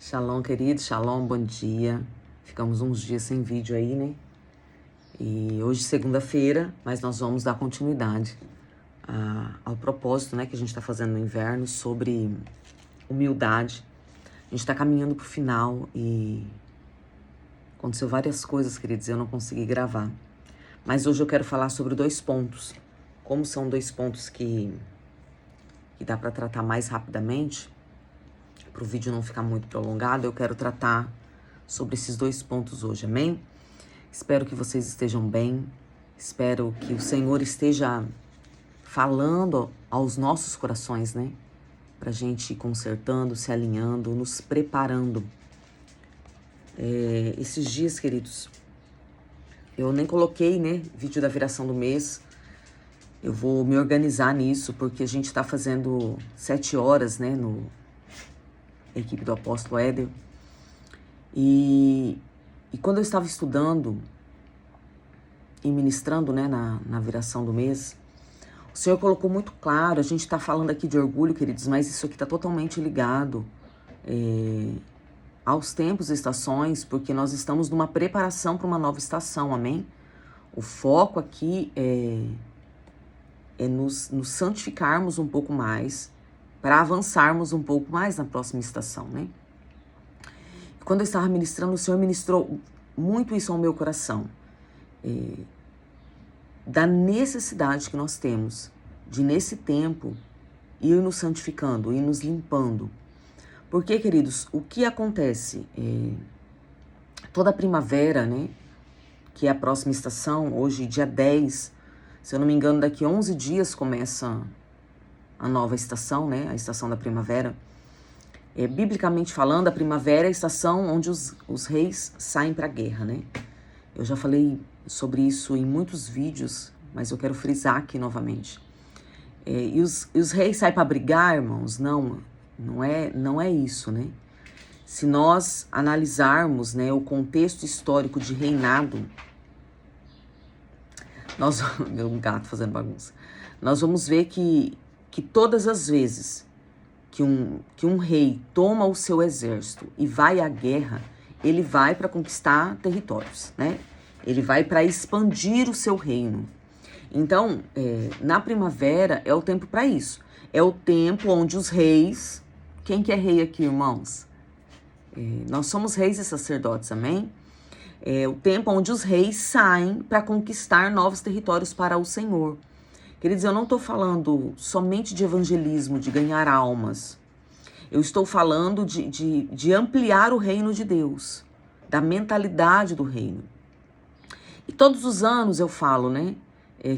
Shalom, querido, shalom, bom dia. Ficamos uns dias sem vídeo aí, né? E hoje, segunda-feira, mas nós vamos dar continuidade ao propósito, né, que a gente está fazendo no inverno sobre humildade. A gente está caminhando para o final e aconteceu várias coisas, queridos, eu não consegui gravar. Mas hoje eu quero falar sobre 2 pontos. Como são 2 pontos que dá para tratar mais rapidamente, para o vídeo não ficar muito prolongado, eu quero tratar sobre esses 2 pontos hoje, amém? Espero que vocês estejam bem, espero que o Senhor esteja falando aos nossos corações, né? Pra gente ir consertando, se alinhando, nos preparando. Esses dias, queridos, eu nem coloquei, né, vídeo da viração do mês. Eu vou me organizar nisso, porque a gente tá fazendo 7 horas, né, a equipe do apóstolo Éder. E quando eu estava estudando e ministrando, né, na viração do mês, o Senhor colocou muito claro, a gente está falando aqui de orgulho, queridos, mas isso aqui está totalmente ligado aos tempos e estações, porque nós estamos numa preparação para uma nova estação, amém? O foco aqui é nos santificarmos um pouco mais, para avançarmos um pouco mais na próxima estação, né? Quando eu estava ministrando, o Senhor ministrou muito isso ao meu coração. Da necessidade que nós temos de, nesse tempo, ir nos santificando, ir nos limpando. Porque, queridos, o que acontece? Toda primavera, né, que é a próxima estação, hoje, dia 10, se eu não me engano, daqui 11 dias começa a nova estação, né, a estação da primavera. Biblicamente falando, a primavera é a estação onde os reis saem para a guerra, né? Eu já falei sobre isso em muitos vídeos, mas eu quero frisar aqui novamente. E os reis saem para brigar, irmãos? Não é isso, né? Se nós analisarmos, né, o contexto histórico de reinado, meu gato fazendo bagunça, nós vamos ver que todas as vezes que um rei toma o seu exército e vai à guerra, ele vai para conquistar territórios, né? Ele vai para expandir o seu reino. Então, na primavera é o tempo para isso. É o tempo onde os reis... Quem que é rei aqui, irmãos? Nós somos reis e sacerdotes, amém? É o tempo onde os reis saem para conquistar novos territórios para o Senhor. Queridos, eu não estou falando somente de evangelismo, de ganhar almas. Eu estou falando de ampliar o reino de Deus, da mentalidade do reino. E todos os anos eu falo, né,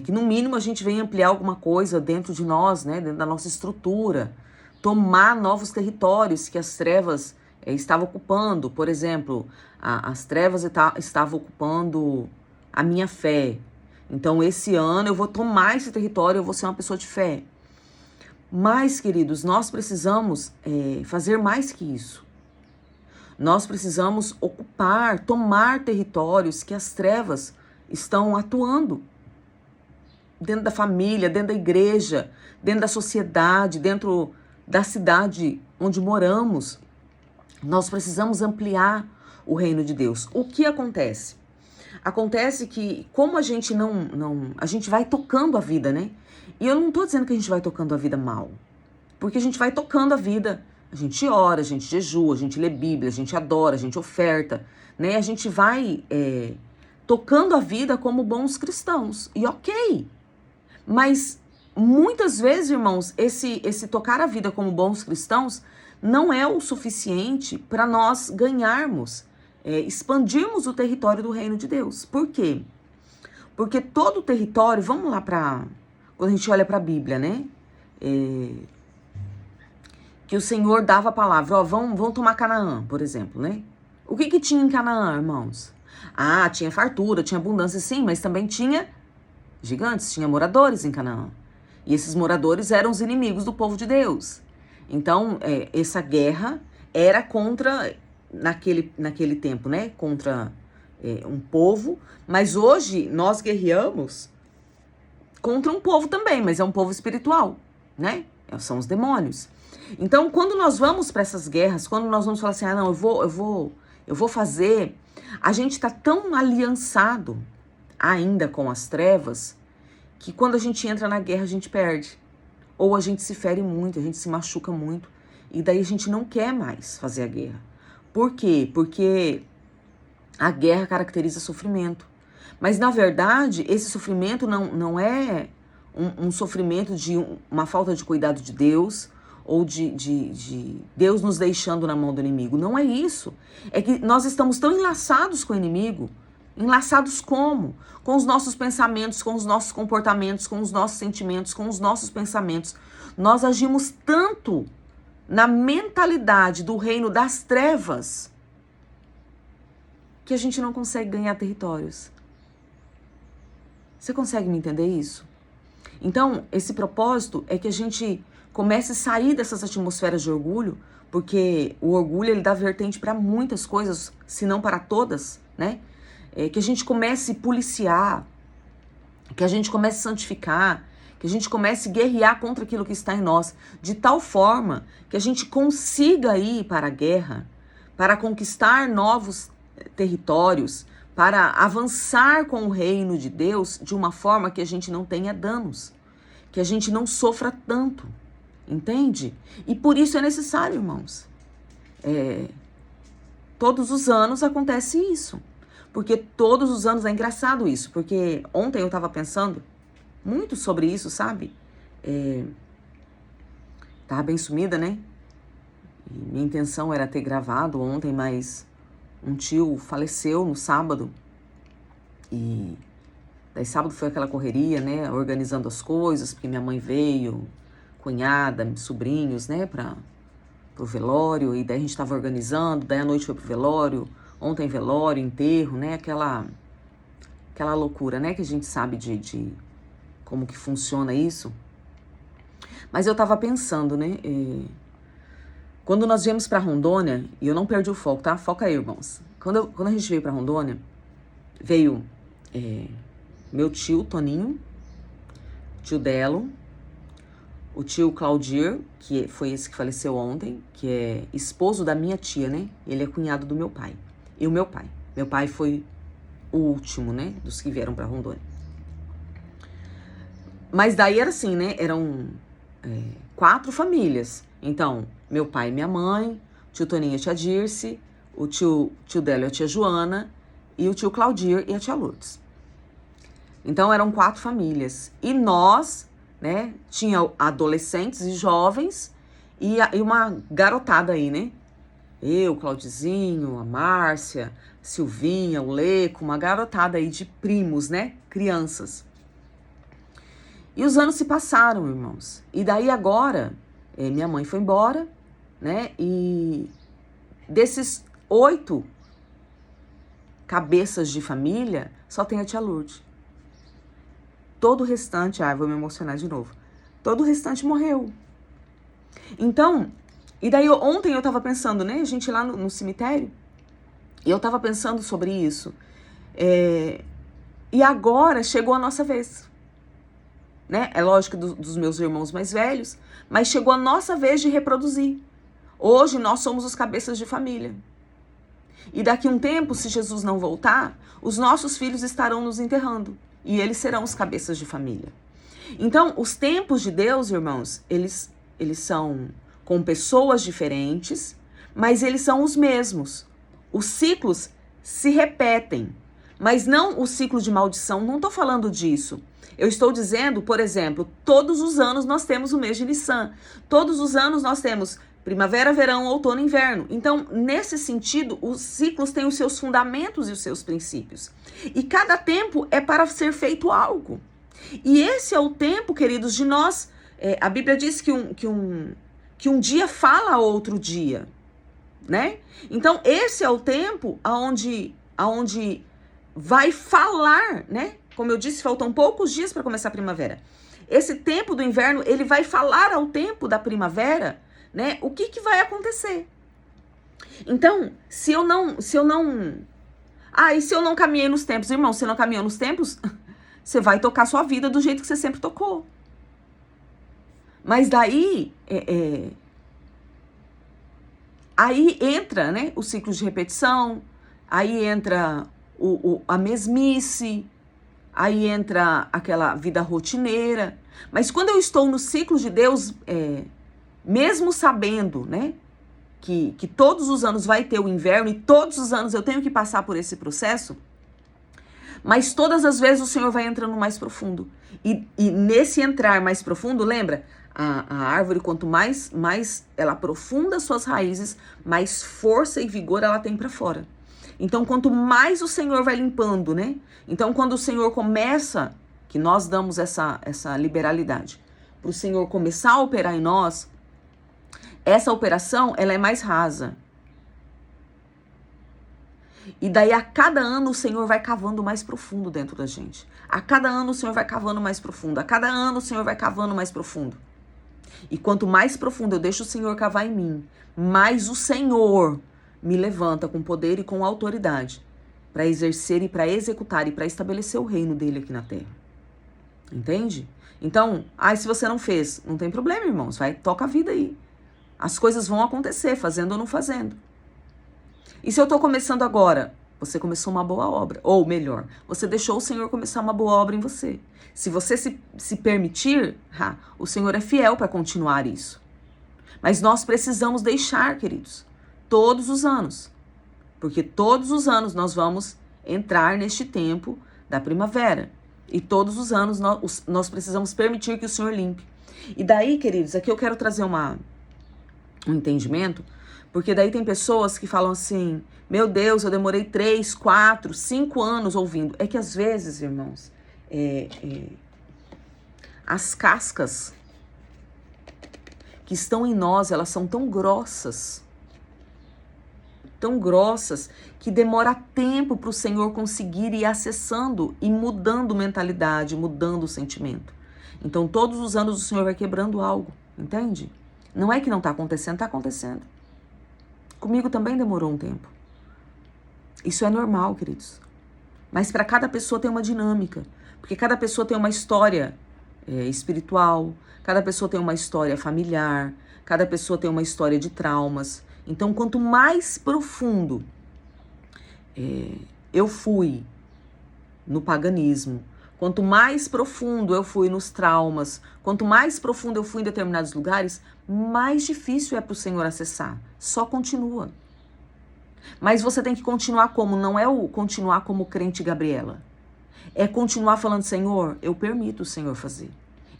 que no mínimo a gente vem ampliar alguma coisa dentro de nós, né, dentro da nossa estrutura, tomar novos territórios que as trevas estavam ocupando. Por exemplo, as trevas estavam ocupando a minha fé. Então, esse ano eu vou tomar esse território, eu vou ser uma pessoa de fé. Mas, queridos, nós precisamos fazer mais que isso. Nós precisamos tomar territórios que as trevas estão atuando. Dentro da família, dentro da igreja, dentro da sociedade, dentro da cidade onde moramos. Nós precisamos ampliar o reino de Deus. O que acontece? Acontece que, como a gente a gente vai tocando a vida, né? E eu não tô dizendo que a gente vai tocando a vida mal. Porque a gente vai tocando a vida. A gente ora, a gente jejua, a gente lê Bíblia, a gente adora, a gente oferta, né? A gente vai tocando a vida como bons cristãos. E ok. Mas muitas vezes, irmãos, esse tocar a vida como bons cristãos não é o suficiente para nós ganharmos, expandirmos o território do reino de Deus. Por quê? Porque todo o território, vamos lá quando a gente olha para a Bíblia, né? Que o Senhor dava a palavra, ó, vão tomar Canaã, por exemplo, né? O que tinha em Canaã, irmãos? Ah, tinha fartura, tinha abundância, sim, mas também tinha gigantes, tinha moradores em Canaã. E esses moradores eram os inimigos do povo de Deus. Então, essa guerra era contra, naquele tempo, né? Contra um povo. Mas hoje nós guerreamos contra um povo também, mas é um povo espiritual, né? São os demônios. Então, quando nós vamos para essas guerras, quando nós vamos falar assim, ah, não, eu vou fazer, a gente está tão aliançado ainda com as trevas, que quando a gente entra na guerra, a gente perde. Ou a gente se fere muito, a gente se machuca muito. E daí a gente não quer mais fazer a guerra. Por quê? Porque a guerra caracteriza sofrimento. Mas, na verdade, esse sofrimento não é um sofrimento de uma falta de cuidado de Deus, ou de Deus nos deixando na mão do inimigo. Não é isso. É que nós estamos tão enlaçados com o inimigo. Enlaçados como? Com os nossos pensamentos, com os nossos comportamentos, com os nossos sentimentos, com os nossos pensamentos. Nós agimos tanto na mentalidade do reino das trevas que a gente não consegue ganhar territórios. Você consegue me entender isso? Então, esse propósito é que a gente comece a sair dessas atmosferas de orgulho, porque o orgulho ele dá vertente para muitas coisas, se não para todas, né? Que a gente comece a policiar, que a gente comece a santificar, que a gente comece a guerrear contra aquilo que está em nós, de tal forma que a gente consiga ir para a guerra, para conquistar novos territórios, para avançar com o reino de Deus de uma forma que a gente não tenha danos, que a gente não sofra tanto, entende? E por isso é necessário, irmãos. Todos os anos acontece isso. Porque todos os anos é engraçado isso, porque ontem eu estava pensando muito sobre isso, sabe? Tava bem sumida, né? E minha intenção era ter gravado ontem, mas um tio faleceu no sábado. E daí sábado foi aquela correria, né? Organizando as coisas, porque minha mãe veio, cunhada, sobrinhos, né? Pro velório, e daí a gente tava organizando, daí a noite foi pro velório. Ontem velório, enterro, né? Aquela loucura, né? Que a gente sabe de como que funciona isso. Mas eu tava pensando, né? Quando nós viemos pra Rondônia, e eu não perdi o foco, tá? Foca aí, irmãos. Quando a gente veio pra Rondônia, veio meu tio Toninho, tio Delo, o tio Claudir, que foi esse que faleceu ontem, que é esposo da minha tia, né? Ele é cunhado do meu pai. E o meu pai. Meu pai foi o último, né? Dos que vieram pra Rondônia. Mas daí era assim, né? Eram 4 famílias. Então, meu pai e minha mãe, o tio Toninho e a tia Dirce, o tio Délio e a tia Joana, e o tio Claudir e a tia Lourdes. Então, eram 4 famílias. E nós, né? Tinha adolescentes e jovens e uma garotada aí, né? Eu, Claudizinho, a Márcia, Silvinha, o Leco, uma garotada aí de primos, né? Crianças. E os anos se passaram, irmãos. E daí agora, minha mãe foi embora, né? E desses 8 cabeças de família, só tem a tia Lourdes. Todo o restante, vou me emocionar de novo. Todo o restante morreu. Então, e daí ontem eu tava pensando, né? A gente lá no cemitério, e eu tava pensando sobre isso. E agora chegou a nossa vez. Né? É lógico dos meus irmãos mais velhos, mas chegou a nossa vez de reproduzir. Hoje nós somos os cabeças de família. E daqui a um tempo, se Jesus não voltar, os nossos filhos estarão nos enterrando. E eles serão os cabeças de família. Então, os tempos de Deus, irmãos, eles são com pessoas diferentes, mas eles são os mesmos. Os ciclos se repetem, mas não o ciclo de maldição. Não estou falando disso. Eu estou dizendo, por exemplo, todos os anos nós temos o mês de Nissan. Todos os anos nós temos primavera, verão, outono, inverno. Então, nesse sentido, os ciclos têm os seus fundamentos e os seus princípios. E cada tempo é para ser feito algo. E esse é o tempo, queridos, de nós... a Bíblia diz que um dia fala outro dia, né? Então, esse é o tempo aonde vai falar, né? Como eu disse, faltam poucos dias para começar a primavera. Esse tempo do inverno, ele vai falar ao tempo da primavera, né? O que vai acontecer? Então, se eu não... e se eu não caminhei nos tempos? Irmão, você não caminhou nos tempos? Você vai tocar sua vida do jeito que você sempre tocou. Mas daí, Aí entra, né, o ciclo de repetição, aí entra a mesmice, aí entra aquela vida rotineira. Mas quando eu estou no ciclo de Deus, mesmo sabendo, né, que todos os anos vai ter o inverno e todos os anos eu tenho que passar por esse processo, mas todas as vezes o Senhor vai entrando mais profundo. E nesse entrar mais profundo, lembra? A árvore, quanto mais ela aprofunda suas raízes, mais força e vigor ela tem para fora. Então, quanto mais o Senhor vai limpando, né? Então, quando o Senhor começa, que nós damos essa liberalidade, para o Senhor começar a operar em nós, essa operação, ela é mais rasa. E daí, a cada ano, o Senhor vai cavando mais profundo dentro da gente. A cada ano, o Senhor vai cavando mais profundo. A cada ano, o Senhor vai cavando mais profundo. E quanto mais profundo eu deixo o Senhor cavar em mim, mais o Senhor me levanta com poder e com autoridade para exercer e para executar e para estabelecer o reino dele aqui na terra. Entende? Então, se você não fez, não tem problema, irmãos. Toca a vida aí. As coisas vão acontecer, fazendo ou não fazendo. E se eu estou começando agora, você começou uma boa obra. Ou melhor, você deixou o Senhor começar uma boa obra em você. Se você se permitir, o Senhor é fiel para continuar isso. Mas nós precisamos deixar, queridos, todos os anos. Porque todos os anos nós vamos entrar neste tempo da primavera. E todos os anos nós precisamos permitir que o Senhor limpe. E daí, queridos, aqui eu quero trazer um entendimento. Porque daí tem pessoas que falam assim, meu Deus, eu demorei 3, 4, 5 anos ouvindo. É que às vezes, irmãos, as cascas que estão em nós, elas são tão grossas, que demora tempo para o Senhor conseguir ir acessando e mudando mentalidade, mudando o sentimento. Então, todos os anos o Senhor vai quebrando algo, entende? Não é que não está acontecendo, está acontecendo. Comigo também demorou um tempo. Isso é normal, queridos. Mas para cada pessoa tem uma dinâmica. Porque cada pessoa tem uma história espiritual, cada pessoa tem uma história familiar, cada pessoa tem uma história de traumas. Então, quanto mais profundo eu fui no paganismo, quanto mais profundo eu fui nos traumas, quanto mais profundo eu fui em determinados lugares, mais difícil é para o Senhor acessar. Só continua. Mas você tem que continuar como? Não é o continuar como crente Gabriela. É continuar falando, Senhor, eu permito o Senhor fazer.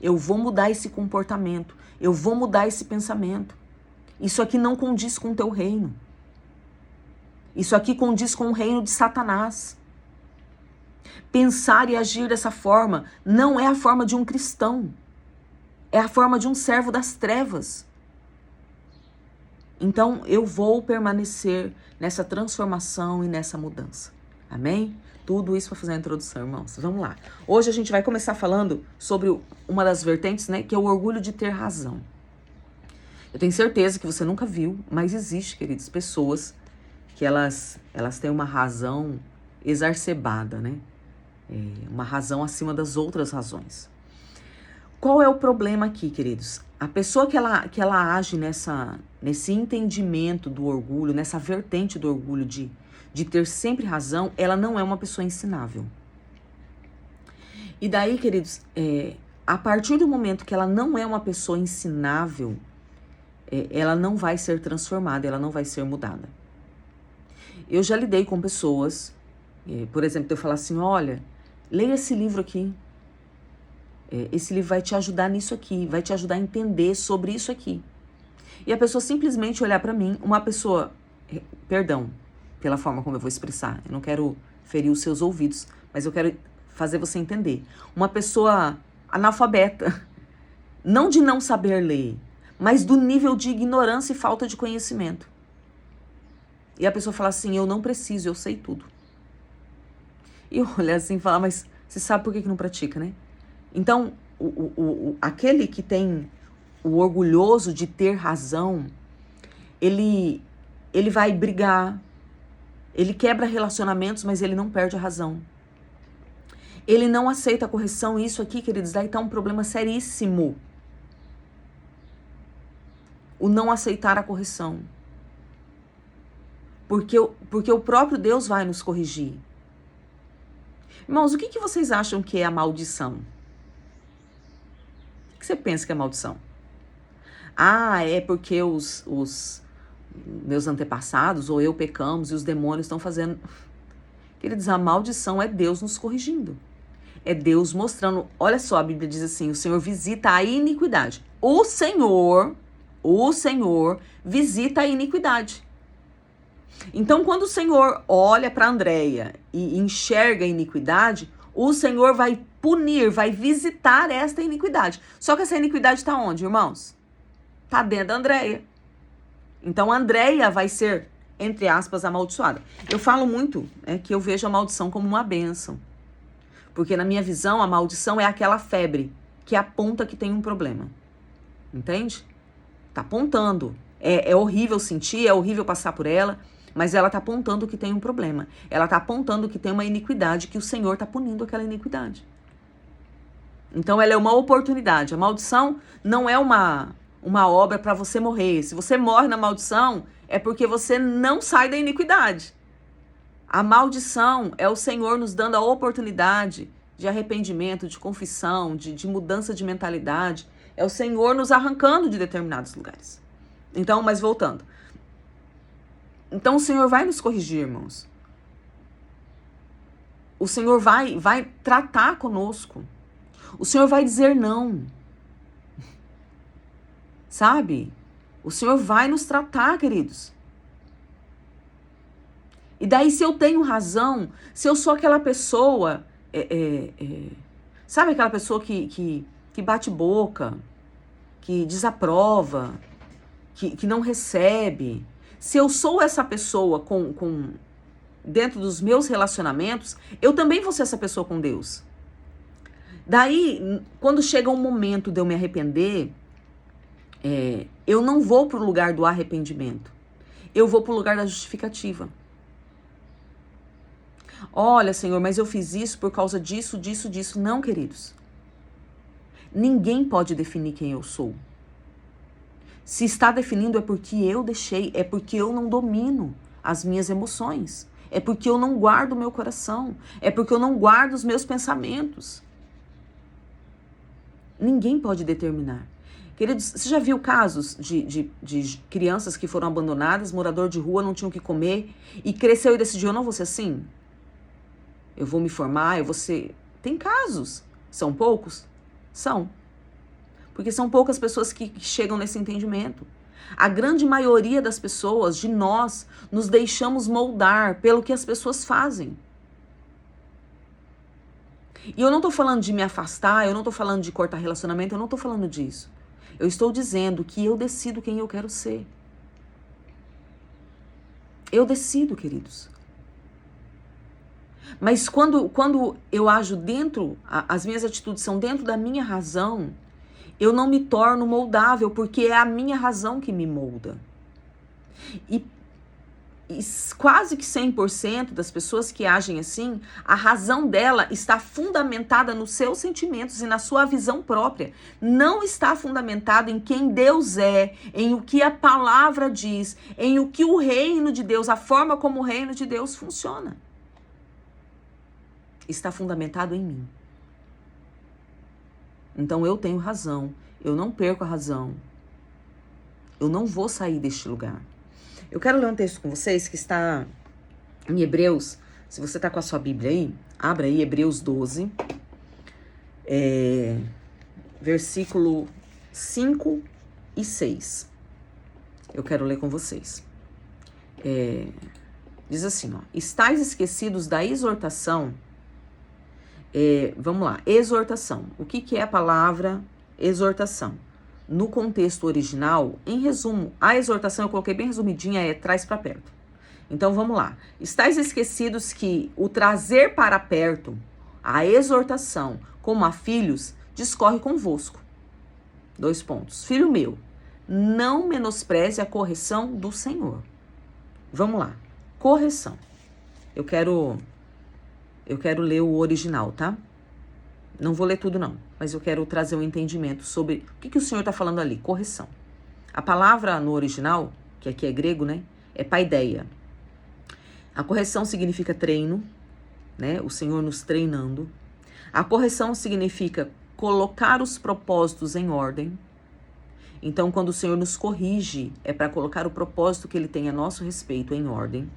Eu vou mudar esse comportamento. Eu vou mudar esse pensamento. Isso aqui não condiz com o teu reino. Isso aqui condiz com o reino de Satanás. Pensar e agir dessa forma não é a forma de um cristão. É a forma de um servo das trevas. Então, eu vou permanecer nessa transformação e nessa mudança. Amém? Tudo isso para fazer a introdução, irmãos. Vamos lá. Hoje a gente vai começar falando sobre uma das vertentes, né, que é o orgulho de ter razão. Eu tenho certeza que você nunca viu, mas existe, queridos, pessoas que elas têm uma razão exacerbada, né? Uma razão acima das outras razões. Qual é o problema aqui, queridos? A pessoa que ela age nesse entendimento do orgulho, nessa vertente do orgulho de ter sempre razão, ela não é uma pessoa ensinável. E daí, queridos, a partir do momento que ela não é uma pessoa ensinável, ela não vai ser transformada, ela não vai ser mudada. Eu já lidei com pessoas, por exemplo, eu falar assim, olha, leia esse livro aqui. Esse livro vai te ajudar nisso aqui, vai te ajudar a entender sobre isso aqui. E a pessoa simplesmente olhar para mim, uma pessoa, perdão pela forma como eu vou expressar, eu não quero ferir os seus ouvidos, mas eu quero fazer você entender. Uma pessoa analfabeta, não de não saber ler, mas do nível de ignorância e falta de conhecimento. E a pessoa fala assim, eu não preciso, eu sei tudo. E olha assim e fala, mas você sabe por que não pratica, né? Então, aquele que tem o orgulhoso de ter razão, ele vai brigar, ele quebra relacionamentos, mas ele não perde a razão. Ele não aceita a correção, e isso aqui, queridos, daí tá um problema seríssimo. O não aceitar a correção. porque o próprio Deus vai nos corrigir. Irmãos, o que vocês acham que é a maldição? O que você pensa que é maldição? Ah, é porque os meus antepassados ou eu pecamos e os demônios estão fazendo... Queridos, a maldição é Deus nos corrigindo. É Deus mostrando... Olha só, a Bíblia diz assim, o Senhor visita a iniquidade. O Senhor visita a iniquidade. Então, quando o Senhor olha para Andréia e enxerga a iniquidade, o Senhor vai punir, vai visitar esta iniquidade. Só que essa iniquidade está onde, irmãos? Está dentro da Andréia. Então, a Andréia vai ser, entre aspas, amaldiçoada. Eu falo muito que eu vejo a maldição como uma bênção. Porque, na minha visão, a maldição é aquela febre que aponta que tem um problema. Entende? Tá apontando. É horrível sentir, é horrível passar por ela, mas ela tá apontando que tem um problema. Ela tá apontando que tem uma iniquidade, que o Senhor tá punindo aquela iniquidade. Então, ela é uma oportunidade. A maldição não é uma obra para você morrer. Se você morre na maldição, é porque você não sai da iniquidade. A maldição é o Senhor nos dando a oportunidade de arrependimento, de confissão, de mudança de mentalidade. É o Senhor nos arrancando de determinados lugares. Então, mas voltando. Então, o Senhor vai nos corrigir, irmãos. O Senhor vai tratar conosco. O Senhor vai dizer não. Sabe? O Senhor vai nos tratar, queridos. E daí, se eu tenho razão, se eu sou aquela pessoa... sabe aquela pessoa que bate boca, que desaprova, que não recebe... Se eu sou essa pessoa dentro dos meus relacionamentos, eu também vou ser essa pessoa com Deus. Daí, quando chega um momento de eu me arrepender, eu não vou para o lugar do arrependimento. Eu vou para o lugar da justificativa. Olha, Senhor, mas eu fiz isso por causa disso, disso, disso. Não, queridos. Ninguém pode definir quem eu sou. Se está definindo é porque eu deixei, é porque eu não domino as minhas emoções, é porque eu não guardo o meu coração, é porque eu não guardo os meus pensamentos. Ninguém pode determinar. Queridos, você já viu casos de crianças que foram abandonadas, morador de rua, não tinham o que comer, e cresceu e decidiu, eu não vou ser assim? Eu vou me formar, eu vou ser... Tem casos. São poucos? São. Porque são poucas pessoas que chegam nesse entendimento. A grande maioria das pessoas, de nós, nos deixamos moldar pelo que as pessoas fazem. E eu não estou falando de me afastar, eu não estou falando de cortar relacionamento, eu não estou falando disso. Eu estou dizendo que eu decido quem eu quero ser. Eu decido, queridos. Mas quando eu ajo dentro, as minhas atitudes são dentro da minha razão, eu não me torno moldável, porque é a minha razão que me molda. E quase que 100% das pessoas que agem assim, a razão dela está fundamentada nos seus sentimentos e na sua visão própria. Não está fundamentada em quem Deus é, em o que a palavra diz, em o que o reino de Deus, a forma como o reino de Deus funciona. Está fundamentado em mim. Então eu tenho razão, eu não perco a razão. Eu não vou sair deste lugar. Eu quero ler um texto com vocês que está em Hebreus. Se você está com a sua Bíblia aí, abra aí Hebreus 12, versículo 5 e 6. Eu quero ler com vocês. Diz assim, ó, estáis esquecidos da exortação. Vamos lá, exortação. O que é a palavra exortação? No contexto original, em resumo, a exortação eu coloquei bem resumidinha, traz para perto. Então vamos lá. Estais esquecidos que o trazer para perto, a exortação, como a filhos, discorre convosco. 2 pontos. Filho meu, não menospreze a correção do Senhor. Vamos lá. Correção. Eu quero ler o original, tá? Não vou ler tudo, não. Mas eu quero trazer um entendimento sobre o que o Senhor está falando ali. Correção. A palavra no original, que aqui é grego, né? É paideia. A correção significa treino, né? O Senhor nos treinando. A correção significa colocar os propósitos em ordem. Então, quando o Senhor nos corrige, é para colocar o propósito que Ele tem a nosso respeito em ordem.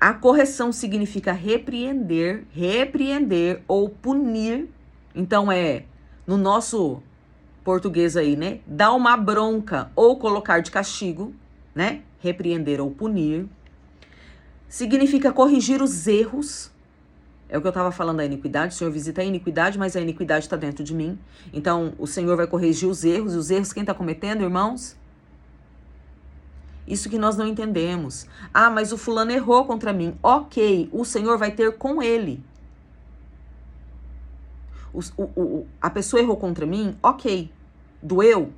A correção significa repreender ou punir. Então, no nosso português aí, né? Dar uma bronca ou colocar de castigo, né? Repreender ou punir. Significa corrigir os erros. É o que eu estava falando da iniquidade. O Senhor visita a iniquidade, mas a iniquidade está dentro de mim. Então, o Senhor vai corrigir os erros. E os erros quem está cometendo, irmãos? Isso que nós não entendemos. Ah, mas o fulano errou contra mim. Ok, o Senhor vai ter com ele. A pessoa errou contra mim, ok. Doeu.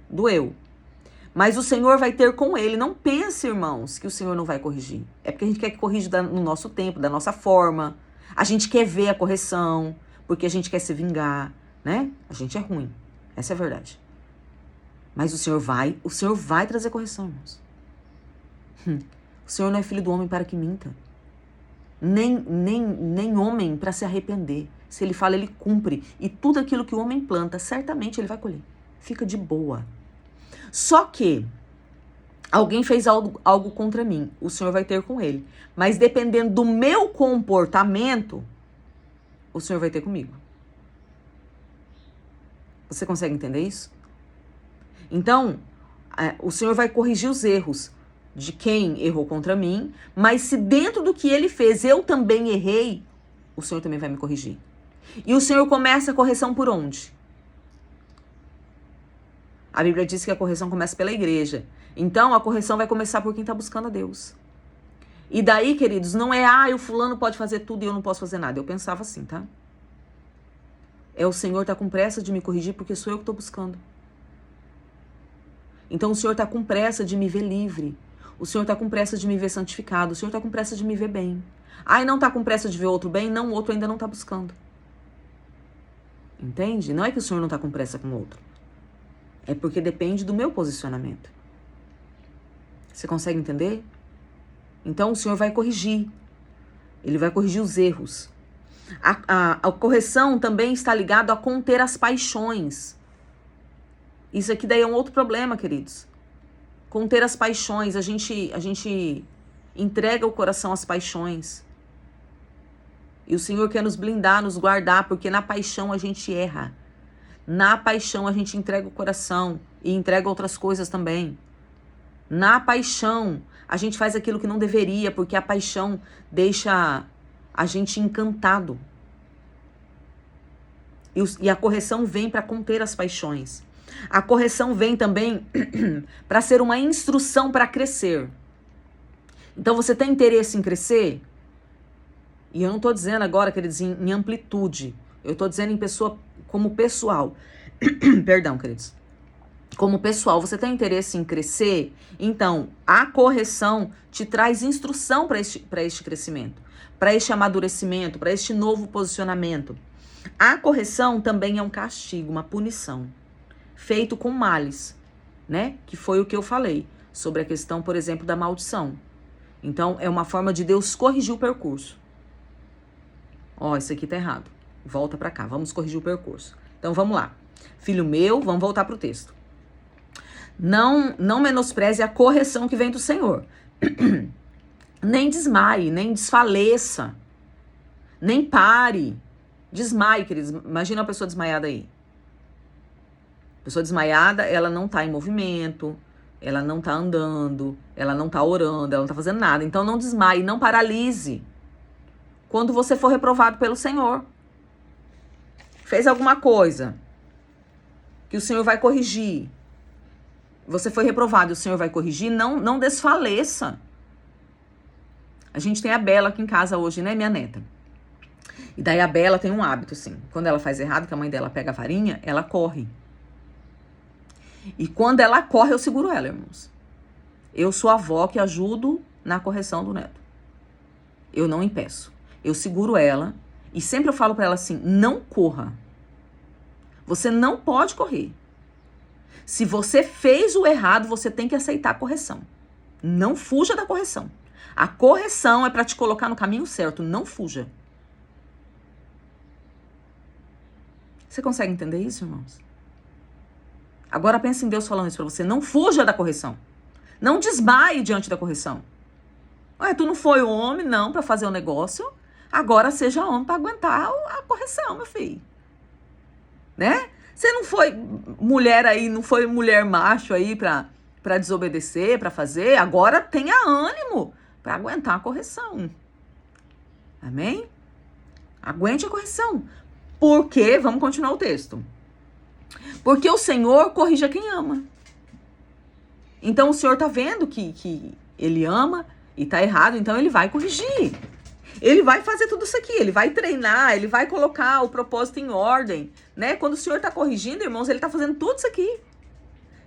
Mas o Senhor vai ter com ele. Não pense, irmãos, que o Senhor não vai corrigir. É porque a gente quer que corrija no nosso tempo, da nossa forma. A gente quer ver a correção, porque a gente quer se vingar, né? A gente é ruim. Essa é a verdade. Mas o Senhor vai trazer correção, irmãos. O Senhor não é filho do homem para que minta. Nem homem para se arrepender. Se ele fala, ele cumpre. E tudo aquilo que o homem planta, certamente ele vai colher. Fica de boa. Só que alguém fez algo contra mim. O Senhor vai ter com ele. Mas dependendo do meu comportamento, o Senhor vai ter comigo. Você consegue entender isso? Então, o Senhor vai corrigir os erros de quem errou contra mim, mas se dentro do que ele fez eu também errei, o Senhor também vai me corrigir. E o Senhor começa a correção por onde? A Bíblia diz que a correção começa pela igreja. Então, a correção vai começar por quem está buscando a Deus. E daí, queridos, não é, o fulano pode fazer tudo e eu não posso fazer nada. Eu pensava assim, tá? O Senhor tá com pressa de me corrigir porque sou eu que estou buscando. Então, o Senhor tá com pressa de me ver livre. O Senhor tá com pressa de me ver santificado. O Senhor tá com pressa de me ver bem. E não tá com pressa de ver outro bem? Não, o outro ainda não tá buscando. Entende? Não é que o Senhor não tá com pressa com o outro. É porque depende do meu posicionamento. Você consegue entender? Então, o Senhor vai corrigir. Ele vai corrigir os erros. A correção também está ligada a conter as paixões. Isso aqui daí é um outro problema, queridos. Conter as paixões. A gente entrega o coração às paixões. E o Senhor quer nos blindar, nos guardar, porque na paixão a gente erra. Na paixão a gente entrega o coração e entrega outras coisas também. Na paixão a gente faz aquilo que não deveria, porque a paixão deixa a gente encantado. E a correção vem para conter as paixões. A correção vem também para ser uma instrução para crescer. Então você tem interesse em crescer? E eu não estou dizendo agora, queridos, em amplitude. Eu estou dizendo em pessoa, como pessoal. Perdão, queridos. Como pessoal, você tem interesse em crescer? Então, a correção te traz instrução para este crescimento, para este amadurecimento, para este novo posicionamento. A correção também é um castigo, uma punição, feito com males, né? Que foi o que eu falei sobre a questão, por exemplo, da maldição. Então, é uma forma de Deus corrigir o percurso. Isso aqui tá errado. Volta para cá, vamos corrigir o percurso. Então, vamos lá. Filho meu, vamos voltar pro texto. Não menospreze a correção que vem do Senhor. Nem desmaie, nem desfaleça. Nem pare. Desmaie, queridos. Imagina uma pessoa desmaiada aí. Pessoa desmaiada, ela não tá em movimento, ela não tá andando, ela não tá orando, ela não tá fazendo nada. Então não desmaie, não paralise. Quando você for reprovado pelo Senhor. Fez alguma coisa que o Senhor vai corrigir. Você foi reprovado e o Senhor vai corrigir, não desfaleça. A gente tem a Bela aqui em casa hoje, né, minha neta? E daí a Bela tem um hábito, assim. Quando ela faz errado, que a mãe dela pega a varinha, ela corre. E quando ela corre, eu seguro ela, irmãos. Eu sou a avó que ajudo na correção do neto. Eu não impeço. Eu seguro ela e sempre eu falo pra ela assim, não corra. Você não pode correr. Se você fez o errado, você tem que aceitar a correção. Não fuja da correção. A correção é para te colocar no caminho certo, não fuja. Você consegue entender isso, irmãos? Agora pensa em Deus falando isso para você. Não fuja da correção. Não desmaie diante da correção. Ué, tu não foi homem, não, para fazer o negócio. Agora seja homem para aguentar a correção, meu filho. Né? Você não foi mulher aí, não foi mulher macho aí para desobedecer, para fazer. Agora tenha ânimo para aguentar a correção. Amém? Aguente a correção. Porque, vamos continuar o texto. Porque o Senhor corrige a quem ama. Então o Senhor tá vendo que ele ama e tá errado, então ele vai corrigir. Ele vai fazer tudo isso aqui, ele vai treinar, ele vai colocar o propósito em ordem, né? Quando o Senhor tá corrigindo, irmãos, ele tá fazendo tudo isso aqui.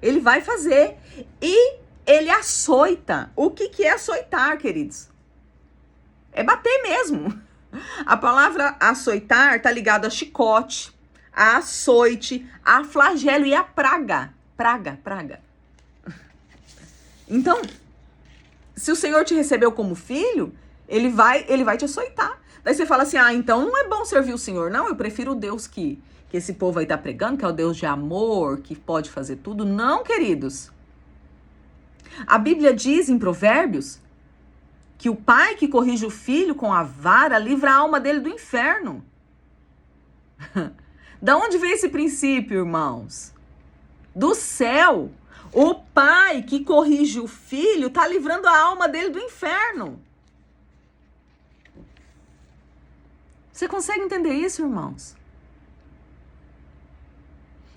Ele vai fazer e ele açoita. O que é açoitar, queridos? É bater mesmo. A palavra açoitar tá ligado a chicote, a açoite, a flagelo e a praga. Praga. Então, se o Senhor te recebeu como filho, ele vai te açoitar. Daí você fala assim, então não é bom servir o Senhor. Não, eu prefiro o Deus que esse povo aí tá pregando, que é o Deus de amor, que pode fazer tudo. Não, queridos. A Bíblia diz em Provérbios que o pai que corrige o filho com a vara livra a alma dele do inferno. Da onde vem esse princípio, irmãos? Do céu. O pai que corrige o filho está livrando a alma dele do inferno. Você consegue entender isso, irmãos?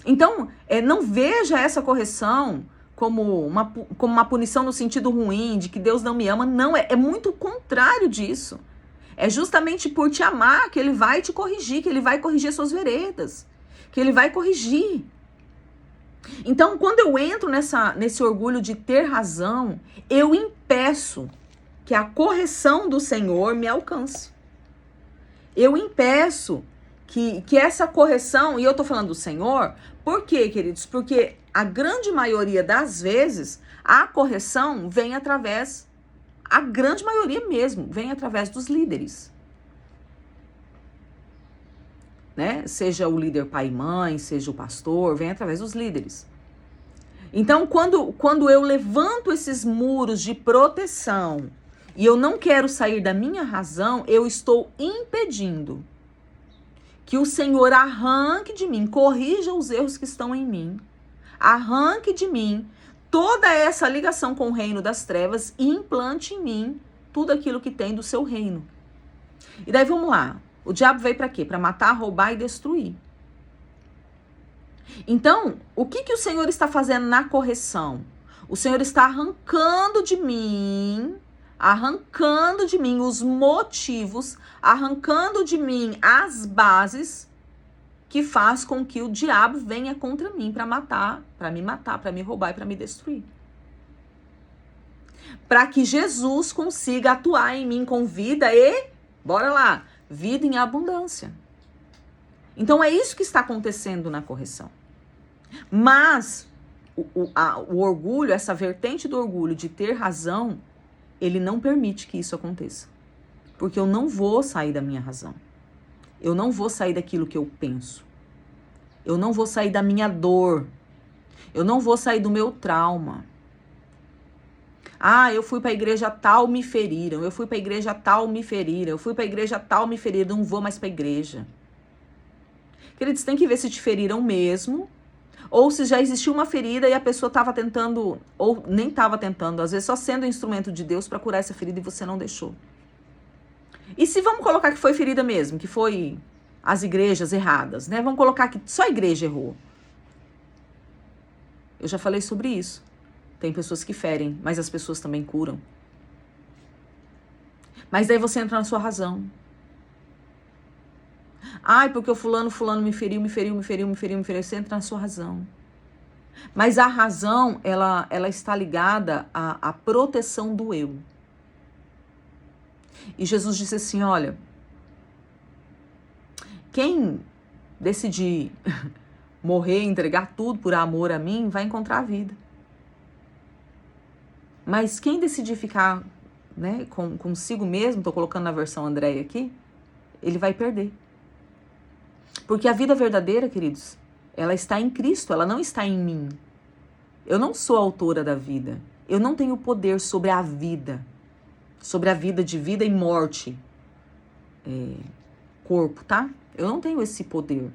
Então, não veja essa correção como uma punição no sentido ruim, de que Deus não me ama. Não, é muito o contrário disso. É justamente por te amar que ele vai te corrigir, que ele vai corrigir suas veredas, que ele vai corrigir. Então, quando eu entro nesse orgulho de ter razão, eu impeço que a correção do Senhor me alcance. Eu impeço que essa correção, e eu tô falando do Senhor, por quê, queridos? Porque a grande maioria das vezes, a correção vem através, a grande maioria mesmo, vem através dos líderes. Né? Seja o líder pai e mãe, seja o pastor, vem através dos líderes. Então, quando eu levanto esses muros de proteção e eu não quero sair da minha razão, eu estou impedindo que o Senhor arranque de mim, corrija os erros que estão em mim, arranque de mim toda essa ligação com o reino das trevas e implante em mim tudo aquilo que tem do seu reino. E daí vamos lá. O diabo veio para quê? Para matar, roubar e destruir. Então, o que o Senhor está fazendo na correção? O Senhor está arrancando de mim os motivos, arrancando de mim as bases que faz com que o diabo venha contra mim para matar, para me roubar e para me destruir. Para que Jesus consiga atuar em mim com vida e, bora lá, vida em abundância. Então é isso que está acontecendo na correção. Mas o orgulho, essa vertente do orgulho de ter razão, ele não permite que isso aconteça. Porque eu não vou sair da minha razão. Eu não vou sair daquilo que eu penso. Eu não vou sair da minha dor. Eu não vou sair do meu trauma. Eu fui para a igreja tal, me feriram. Eu fui para a igreja tal, me feriram. Eu fui para a igreja tal, me feriram. Não vou mais para a igreja. Queridos, tem que ver se te feriram mesmo, ou se já existiu uma ferida e a pessoa estava tentando, ou nem estava tentando, às vezes só sendo instrumento de Deus para curar essa ferida e você não deixou. E se vamos colocar que foi ferida mesmo, que foi as igrejas erradas, né? Vamos colocar que só a igreja errou. Eu já falei sobre isso. Tem pessoas que ferem, mas as pessoas também curam. Mas daí você entra na sua razão. Porque o fulano me feriu. Você entra na sua razão. Mas a razão, ela está ligada à proteção do eu. E Jesus disse assim, olha, quem decidir morrer, entregar tudo por amor a mim, vai encontrar a vida. Mas quem decidir ficar né, consigo mesmo, tô colocando na versão Andréia aqui, ele vai perder. Porque a vida verdadeira, queridos, ela está em Cristo, ela não está em mim. Eu não sou a autora da vida. Eu não tenho poder sobre a vida de vida e morte, corpo, tá? Eu não tenho esse poder.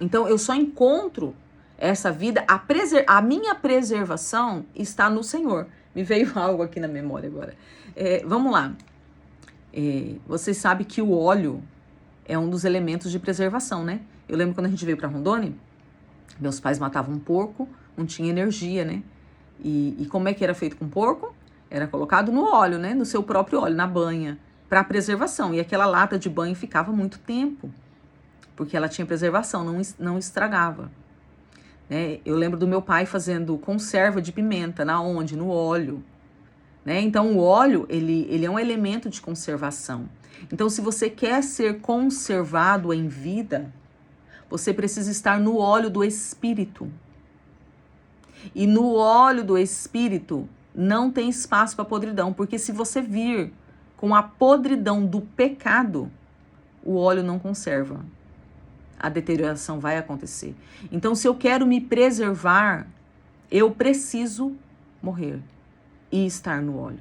Então, eu só encontro essa vida, a minha preservação está no Senhor. Me veio algo aqui na memória agora. Vamos lá. Vocês sabem que o óleo é um dos elementos de preservação, né? Eu lembro quando a gente veio para Rondônia, meus pais matavam um porco, não tinha energia, né? E como é que era feito com porco? Era colocado no óleo, né? No seu próprio óleo, na banha, para preservação. E aquela lata de banho ficava muito tempo, porque ela tinha preservação, não estragava. Né? Eu lembro do meu pai fazendo conserva de pimenta, onde? No óleo. Né? Então, o óleo, ele é um elemento de conservação. Então, se você quer ser conservado em vida, você precisa estar no óleo do Espírito. E no óleo do Espírito não tem espaço para podridão, porque se você vir com a podridão do pecado, o óleo não conserva. A deterioração vai acontecer. Então, se eu quero me preservar, eu preciso morrer e estar no óleo.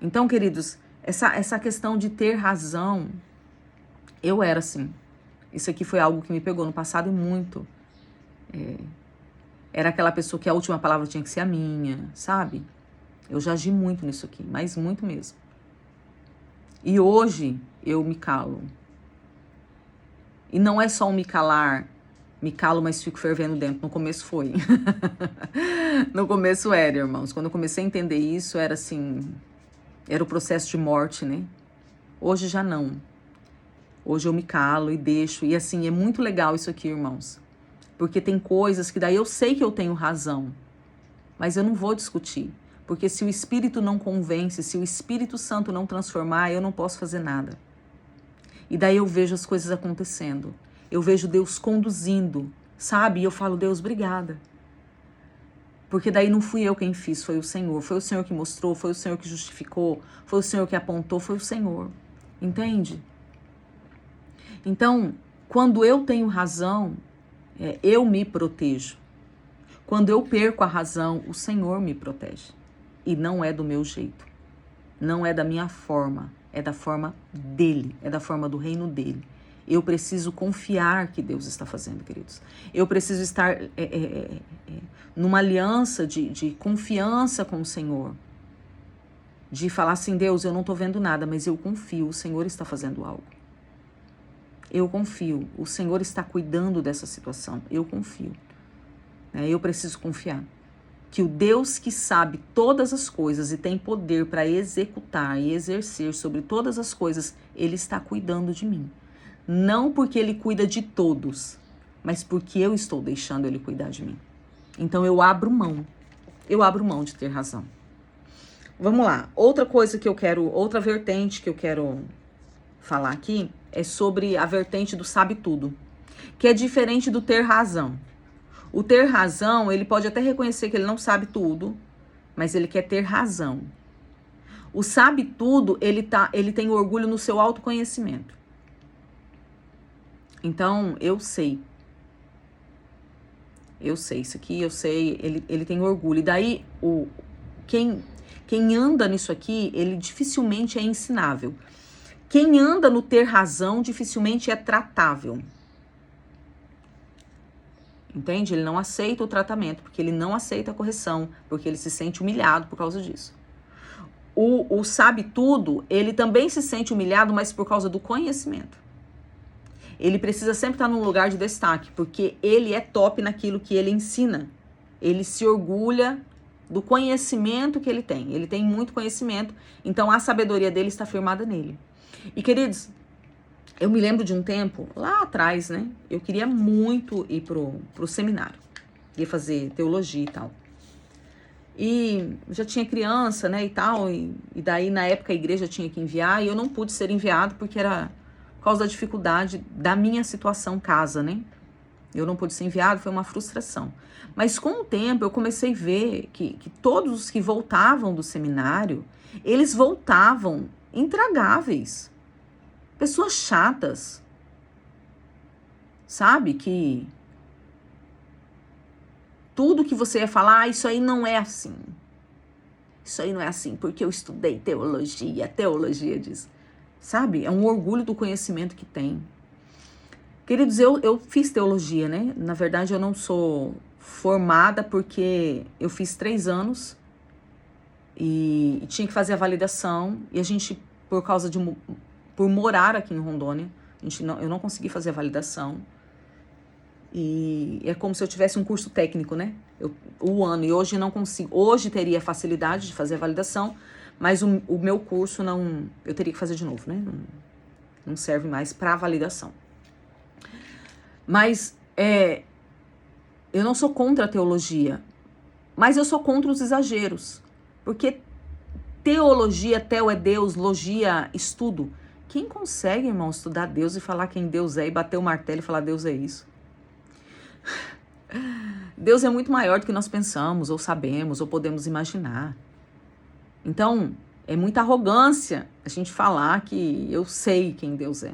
Então, queridos, essa questão de ter razão, eu era assim. Isso aqui foi algo que me pegou no passado muito. Era aquela pessoa que a última palavra tinha que ser a minha, sabe? Eu já agi muito nisso aqui, mas muito mesmo. E hoje eu me calo. E não é só um me calo, mas fico fervendo dentro. No começo foi. No começo era, irmãos. Quando eu comecei a entender isso, era assim, era o processo de morte, né? Hoje já não. Hoje eu me calo e deixo. E assim, é muito legal isso aqui, irmãos. Porque tem coisas que daí eu sei que eu tenho razão, mas eu não vou discutir. Porque se o Espírito não convence, se o Espírito Santo não transformar, eu não posso fazer nada. E daí eu vejo as coisas acontecendo. Eu vejo Deus conduzindo, sabe? E eu falo, Deus, obrigada. Porque daí não fui eu quem fiz, foi o Senhor. Foi o Senhor que mostrou, foi o Senhor que justificou, foi o Senhor que apontou, foi o Senhor. Entende? Então, quando eu tenho razão, eu me protejo. Quando eu perco a razão, o Senhor me protege. E não é do meu jeito. Não é da minha forma. É da forma dele. É da forma do reino dele. Eu preciso confiar que Deus está fazendo, queridos. Eu preciso estar numa aliança de confiança com o Senhor. De falar assim, Deus, eu não estou vendo nada, mas eu confio. O Senhor está fazendo algo. Eu confio. O Senhor está cuidando dessa situação. Eu confio. Eu preciso confiar. Que o Deus que sabe todas as coisas e tem poder para executar e exercer sobre todas as coisas, Ele está cuidando de mim. Não porque Ele cuida de todos, mas porque eu estou deixando Ele cuidar de mim. Então eu abro mão. Eu abro mão de ter razão. Vamos lá. Outra vertente que eu quero falar aqui é sobre a vertente do sabe tudo, que é diferente do ter razão. O ter razão, ele pode até reconhecer que ele não sabe tudo, mas ele quer ter razão. O sabe tudo, ele tem orgulho no seu autoconhecimento. Então, eu sei isso aqui, eu sei, ele tem orgulho. E daí, quem anda nisso aqui, ele dificilmente é ensinável. Quem anda no ter razão, dificilmente é tratável. Entende? Ele não aceita o tratamento, porque ele não aceita a correção, porque ele se sente humilhado por causa disso. O sabe tudo, ele também se sente humilhado, mas por causa do conhecimento. Ele precisa sempre estar num lugar de destaque, porque ele é top naquilo que ele ensina. Ele se orgulha do conhecimento que ele tem. Ele tem muito conhecimento, então a sabedoria dele está firmada nele. E, queridos, eu me lembro de um tempo, lá atrás, né? Eu queria muito ir pro seminário. Ia fazer teologia e tal. E já tinha criança, né, e tal. E daí, na época, a igreja tinha que enviar. E eu não pude ser enviado porque era por causa da dificuldade da minha situação casa, né? Eu não pude ser enviado, foi uma frustração. Mas com o tempo eu comecei a ver que todos os que voltavam do seminário, eles voltavam intragáveis. Pessoas chatas. Sabe? Que tudo que você ia falar, isso aí não é assim. Isso aí não é assim, porque eu estudei teologia, a teologia diz. Sabe? É um orgulho do conhecimento que tem. Queridos, eu fiz teologia, né? Na verdade, eu não sou formada porque eu fiz 3 anos e tinha que fazer a validação. E a gente, por morar aqui em Rondônia, eu não consegui fazer a validação. E é como se eu tivesse um curso técnico, né? O ano, e hoje não consigo. Hoje teria facilidade de fazer a validação, mas o meu curso não... Eu teria que fazer de novo, né? Não serve mais para validação. Mas eu não sou contra a teologia, mas eu sou contra os exageros. Porque teologia, teo é Deus, logia, estudo. Quem consegue, irmão, estudar Deus e falar quem Deus é e bater o martelo e falar Deus é isso? Deus é muito maior do que nós pensamos, ou sabemos, ou podemos imaginar. Então, é muita arrogância a gente falar que eu sei quem Deus é.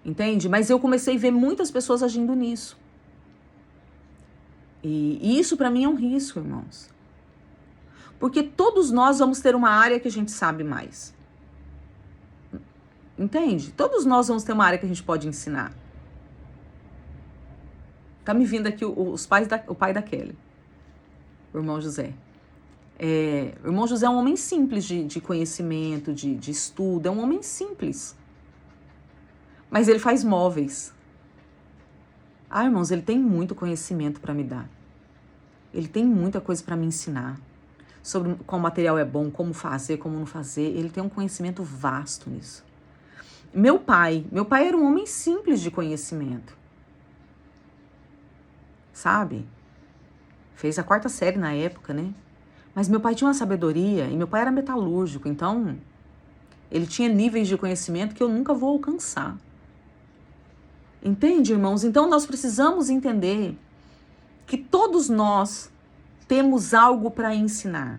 Entende? Mas eu comecei a ver muitas pessoas agindo nisso. E isso para mim é um risco, irmãos. Porque todos nós vamos ter uma área que a gente sabe mais. Entende? Todos nós vamos ter uma área que a gente pode ensinar. Tá me vindo aqui o pai da Kelly, o irmão José. O irmão José é um homem simples de conhecimento, de estudo, é um homem simples. Mas ele faz móveis. Ah, irmãos, ele tem muito conhecimento para me dar. Ele tem muita coisa para me ensinar. Sobre qual material é bom, como fazer, como não fazer. Ele tem um conhecimento vasto nisso. Meu pai era um homem simples de conhecimento. Sabe? Fez a 4ª série na época, né? Mas meu pai tinha uma sabedoria e meu pai era metalúrgico, então ele tinha níveis de conhecimento que eu nunca vou alcançar. Entende, irmãos? Então nós precisamos entender que todos nós temos algo para ensinar.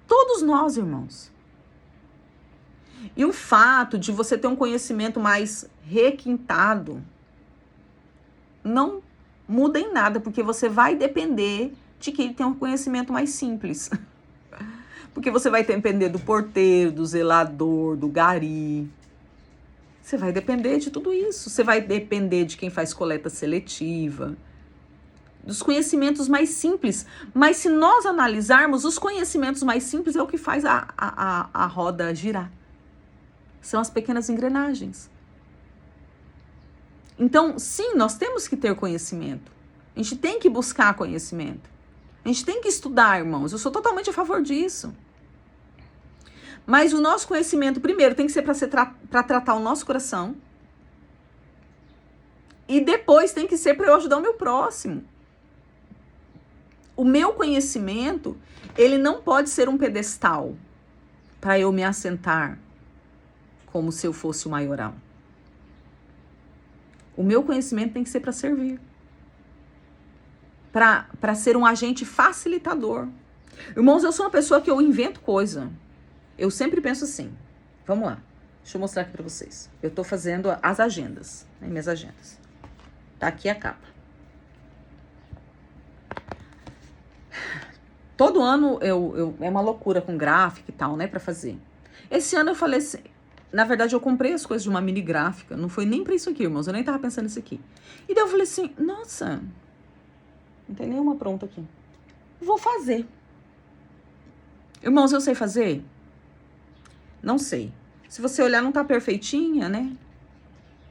Todos nós, irmãos. E o fato de você ter um conhecimento mais requintado não muda em nada, porque você vai depender de quem tem um conhecimento mais simples. Porque você vai depender do porteiro, do zelador, do gari. Você vai depender de tudo isso. Você vai depender de quem faz coleta seletiva, dos conhecimentos mais simples. Mas se nós analisarmos, os conhecimentos mais simples é o que faz a roda girar. São as pequenas engrenagens. Então, sim, nós temos que ter conhecimento. A gente tem que buscar conhecimento. A gente tem que estudar, irmãos. Eu sou totalmente a favor disso. Mas o nosso conhecimento, primeiro, tem que ser para tratar o nosso coração. E depois tem que ser para eu ajudar o meu próximo. O meu conhecimento, ele não pode ser um pedestal para eu me assentar como se eu fosse o maioral. O meu conhecimento tem que ser para servir. Para ser um agente facilitador. Irmãos, eu sou uma pessoa que eu invento coisa. Eu sempre penso assim. Vamos lá. Deixa eu mostrar aqui para vocês. Eu tô fazendo as agendas. Né, minhas agendas. Tá aqui a capa. Todo ano é uma loucura com gráfica e tal, né, para fazer. Esse ano eu falei assim... Na verdade, eu comprei as coisas de uma mini gráfica. Não foi nem pra isso aqui, irmãos. Eu nem tava pensando nisso aqui. E daí eu falei assim, nossa, não tem nenhuma pronta aqui. Vou fazer. Irmãos, eu sei fazer? Não sei. Se você olhar, não tá perfeitinha, né?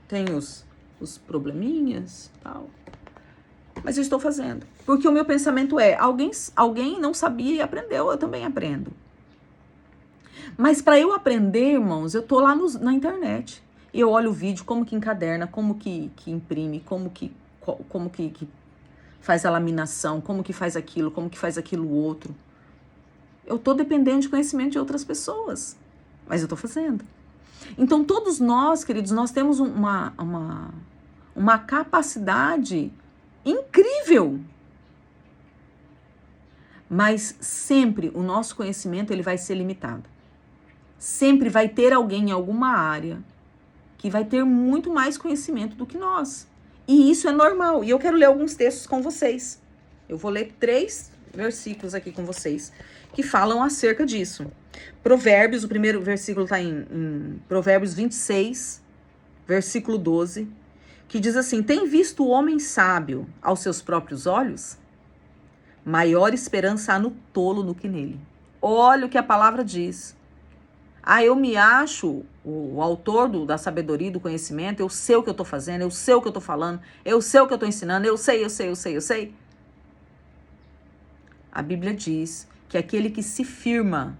Tem os probleminhas e tal. Mas eu estou fazendo. Porque o meu pensamento é, alguém não sabia e aprendeu, eu também aprendo. Mas para eu aprender, irmãos, eu tô lá na internet. E eu olho o vídeo, como que encaderna, como que imprime, como que faz a laminação, como que faz aquilo outro. Eu tô dependendo de conhecimento de outras pessoas. Mas eu tô fazendo. Então, todos nós, queridos, nós temos um uma capacidade incrível. Mas sempre o nosso conhecimento ele vai ser limitado. Sempre vai ter alguém em alguma área que vai ter muito mais conhecimento do que nós. E isso é normal. E eu quero ler alguns textos com vocês. Eu vou ler 3 versículos aqui com vocês que falam acerca disso. Provérbios, o primeiro versículo está em Provérbios 26, versículo 12, que diz assim: tem visto o homem sábio aos seus próprios olhos? Maior esperança há no tolo do que nele. Olha o que a palavra diz. Eu me acho o autor da sabedoria e do conhecimento, eu sei o que eu estou fazendo, eu sei o que eu estou falando, eu sei o que eu estou ensinando, eu sei. A Bíblia diz que aquele que se firma,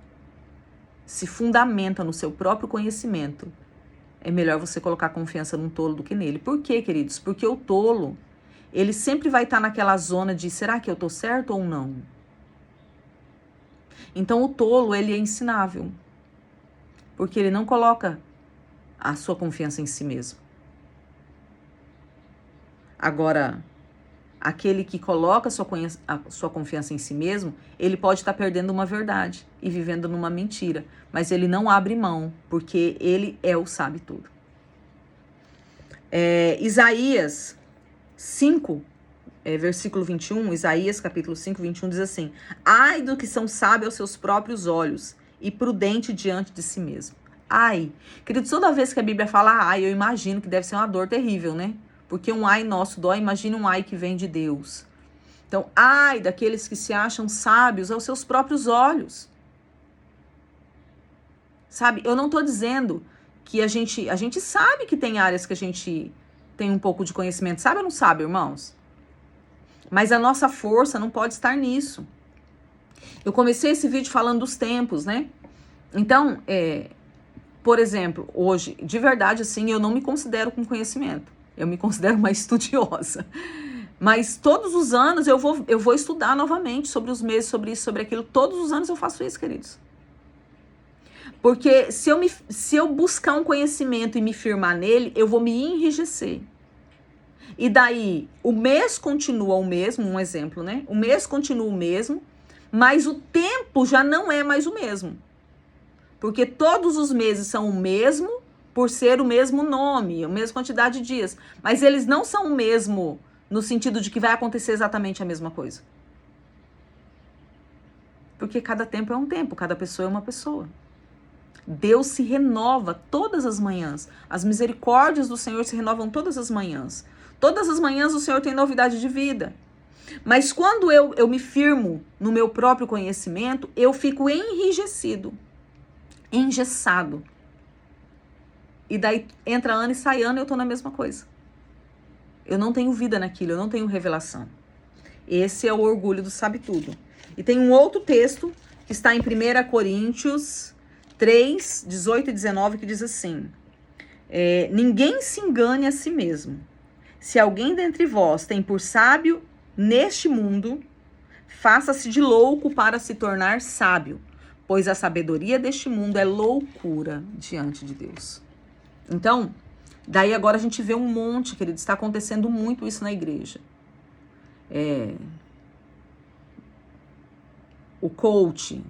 se fundamenta no seu próprio conhecimento, é melhor você colocar confiança num tolo do que nele. Por quê, queridos? Porque o tolo, ele sempre vai estar naquela zona de, será que eu estou certo ou não? Então o tolo, ele é ensinável, porque ele não coloca a sua confiança em si mesmo. Agora, aquele que coloca a sua confiança em si mesmo, ele pode estar perdendo uma verdade e vivendo numa mentira, mas ele não abre mão, porque ele é o sabe tudo. Isaías 5, versículo 21, Isaías capítulo 5, 21 diz assim: ai do que são sábios aos seus próprios olhos e prudente diante de si mesmo. Ai, querido, toda vez que a Bíblia fala ai, eu imagino que deve ser uma dor terrível, né? Porque um ai nosso dói, imagina um ai que vem de Deus. Então, ai daqueles que se acham sábios aos seus próprios olhos. Sabe, eu não estou dizendo que a gente sabe que tem áreas que a gente tem um pouco de conhecimento. Sabe ou não sabe, irmãos? Mas a nossa força não pode estar nisso. Eu comecei esse vídeo falando dos tempos, né? Então, por exemplo, hoje, de verdade, assim, eu não me considero com conhecimento. Eu me considero uma estudiosa. Mas todos os anos eu vou estudar novamente sobre os meses, sobre isso, sobre aquilo. Todos os anos eu faço isso, queridos. Porque se eu buscar um conhecimento e me firmar nele, eu vou me enrijecer. E daí, o mês continua o mesmo, um exemplo, né? O mês continua o mesmo, mas o tempo já não é mais o mesmo. Porque todos os meses são o mesmo, por ser o mesmo nome, a mesma quantidade de dias. Mas eles não são o mesmo no sentido de que vai acontecer exatamente a mesma coisa. Porque cada tempo é um tempo, cada pessoa é uma pessoa. Deus se renova todas as manhãs. As misericórdias do Senhor se renovam todas as manhãs. Todas as manhãs o Senhor tem novidade de vida. Mas quando eu me firmo no meu próprio conhecimento, eu fico enrijecido, engessado. E daí entra ano e sai ano e eu tô na mesma coisa. Eu não tenho vida naquilo, eu não tenho revelação. Esse é o orgulho do sabe tudo. E tem um outro texto que está em 1 Coríntios 3, 18 e 19, que diz assim: ninguém se engane a si mesmo. Se alguém dentre vós tem por sábio neste mundo, faça-se de louco para se tornar sábio, pois a sabedoria deste mundo é loucura diante de Deus. Então, daí agora a gente vê um monte, querido, está acontecendo muito isso na igreja. O coach,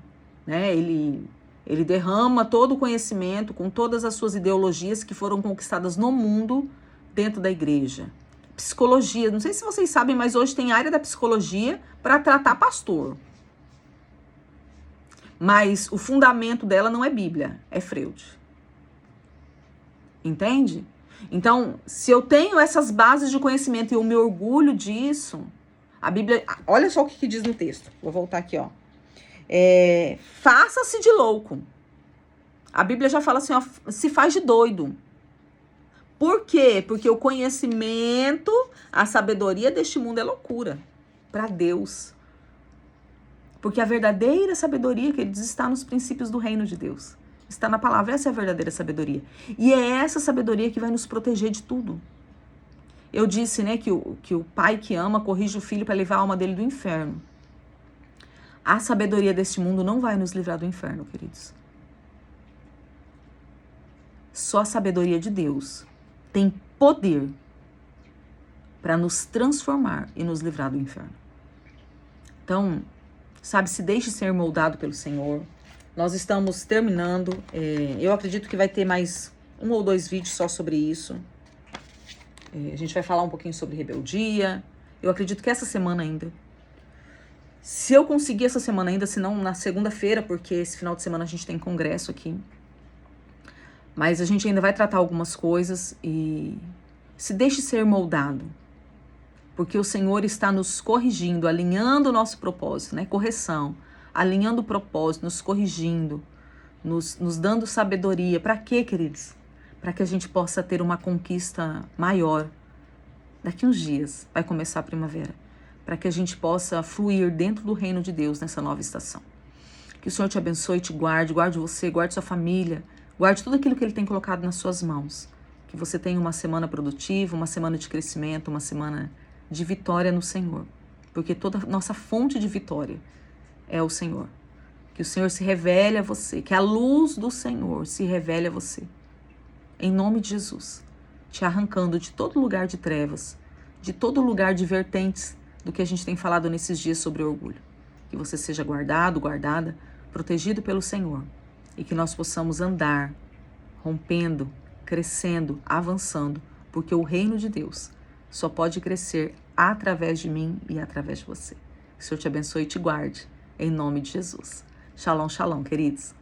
né, ele derrama todo o conhecimento com todas as suas ideologias que foram conquistadas no mundo dentro da igreja. Psicologia, não sei se vocês sabem, mas hoje tem área da psicologia para tratar pastor. Mas o fundamento dela não é Bíblia, é Freud. Entende? Então, se eu tenho essas bases de conhecimento e eu me orgulho disso, a Bíblia, olha só o que diz no texto. Vou voltar aqui, ó. Faça-se de louco. A Bíblia já fala assim, ó, se faz de doido. Por quê? Porque o conhecimento, a sabedoria deste mundo é loucura para Deus. Porque a verdadeira sabedoria, que ele diz, está nos princípios do reino de Deus. Está na palavra, essa é a verdadeira sabedoria. E é essa sabedoria que vai nos proteger de tudo. Eu disse, né, que o pai que ama corrige o filho para levar a alma dele do inferno. A sabedoria deste mundo não vai nos livrar do inferno, queridos. Só a sabedoria de Deus tem poder para nos transformar e nos livrar do inferno. Então, sabe, se deixe ser moldado pelo Senhor. Nós estamos terminando. Eu acredito que vai ter mais 1 ou 2 vídeos só sobre isso. A gente vai falar um pouquinho sobre rebeldia. Eu acredito que essa semana ainda. Se eu conseguir essa semana ainda, se não na segunda-feira, porque esse final de semana a gente tem congresso aqui. Mas a gente ainda vai tratar algumas coisas e se deixe ser moldado. Porque o Senhor está nos corrigindo, alinhando o nosso propósito, né? Correção, alinhando o propósito, nos corrigindo, nos dando sabedoria. Para quê, queridos? Para que a gente possa ter uma conquista maior. Daqui uns dias vai começar a primavera. Para que a gente possa fluir dentro do reino de Deus nessa nova estação. Que o Senhor te abençoe, te guarde, guarde você, guarde sua família, guarde tudo aquilo que Ele tem colocado nas suas mãos. Que você tenha uma semana produtiva, uma semana de crescimento, uma semana de vitória no Senhor. Porque toda nossa fonte de vitória é o Senhor. Que o Senhor se revele a você, que a luz do Senhor se revele a você. Em nome de Jesus, te arrancando de todo lugar de trevas, de todo lugar de vertentes do que a gente tem falado nesses dias sobre orgulho. Que você seja guardado, guardada, protegido pelo Senhor. E que nós possamos andar, rompendo, crescendo, avançando, porque o reino de Deus só pode crescer através de mim e através de você. Que o Senhor te abençoe e te guarde, em nome de Jesus. Shalom, shalom, queridos.